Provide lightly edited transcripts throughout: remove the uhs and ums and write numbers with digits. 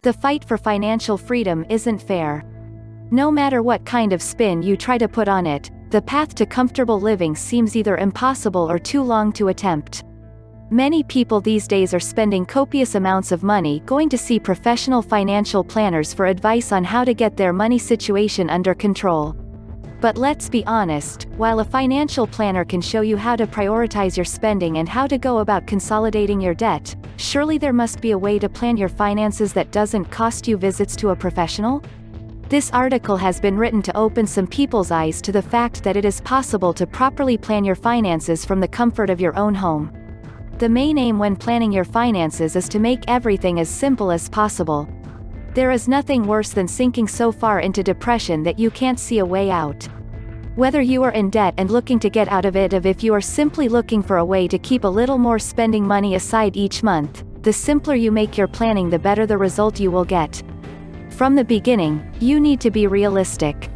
The fight for financial freedom isn't fair. No matter what kind of spin you try to put on it, the path to comfortable living seems either impossible or too long to attempt. Many people these days are spending copious amounts of money going to see professional financial planners for advice on how to get their money situation under control. But let's be honest, while a financial planner can show you how to prioritize your spending and how to go about consolidating your debt, surely there must be a way to plan your finances that doesn't cost you visits to a professional? This article has been written to open some people's eyes to the fact that it is possible to properly plan your finances from the comfort of your own home. The main aim when planning your finances is to make everything as simple as possible. There is nothing worse than sinking so far into depression that you can't see a way out. Whether you are in debt and looking to get out of it, or if you are simply looking for a way to keep a little more spending money aside each month, the simpler you make your planning, the better the result you will get. From the beginning, you need to be realistic.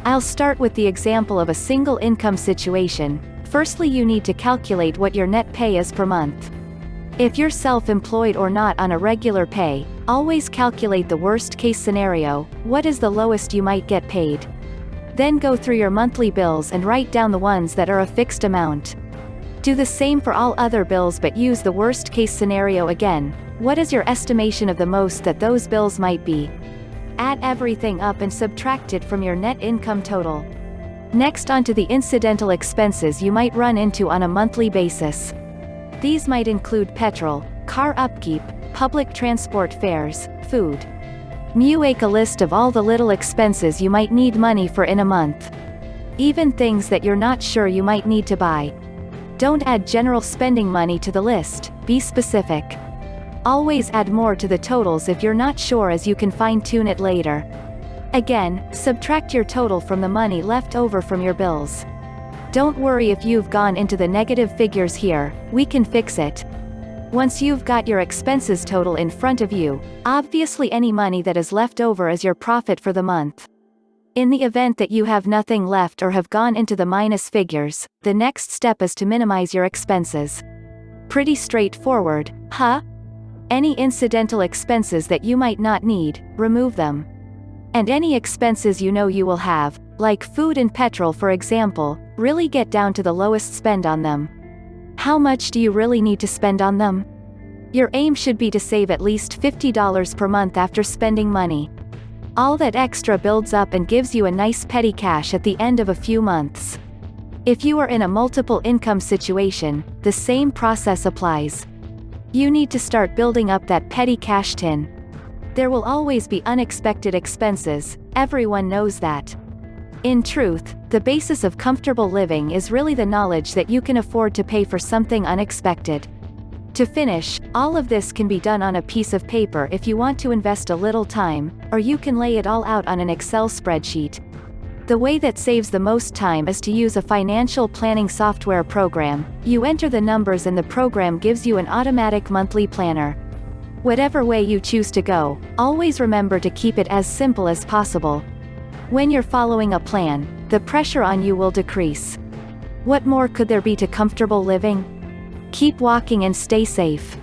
I'll start with the example of a single income situation. Firstly, you need to calculate what your net pay is per month. If you're self-employed or not on a regular pay, always calculate the worst-case scenario. What is the lowest you might get paid? Then go through your monthly bills and write down the ones that are a fixed amount. Do the same for all other bills, but use the worst-case scenario again. What is your estimation of the most that those bills might be? Add everything up and subtract it from your net income total. Next, onto the incidental expenses you might run into on a monthly basis. These might include petrol, car upkeep, public transport fares, food. Make a list of all the little expenses you might need money for in a month. Even things that you're not sure you might need to buy. Don't add general spending money to the list, be specific. Always add more to the totals if you're not sure, as you can fine-tune it later. Again, subtract your total from the money left over from your bills. Don't worry if you've gone into the negative figures here, we can fix it. Once you've got your expenses total in front of you, obviously any money that is left over is your profit for the month. In the event that you have nothing left or have gone into the minus figures, the next step is to minimize your expenses. Pretty straightforward, huh? Any incidental expenses that you might not need, remove them. And any expenses you know you will have, like food and petrol for example, really get down to the lowest spend on them. How much do you really need to spend on them? Your aim should be to save at least $50 per month after spending money. All that extra builds up and gives you a nice petty cash at the end of a few months. If you are in a multiple income situation, the same process applies. You need to start building up that petty cash tin. There will always be unexpected expenses, everyone knows that. In truth, the basis of comfortable living is really the knowledge that you can afford to pay for something unexpected. To finish, all of this can be done on a piece of paper if you want to invest a little time, or you can lay it all out on an Excel spreadsheet. The way that saves the most time is to use a financial planning software program. You enter the numbers and the program gives you an automatic monthly planner. Whatever way you choose to go, always remember to keep it as simple as possible. When you're following a plan, the pressure on you will decrease. What more could there be to comfortable living? Keep walking and stay safe.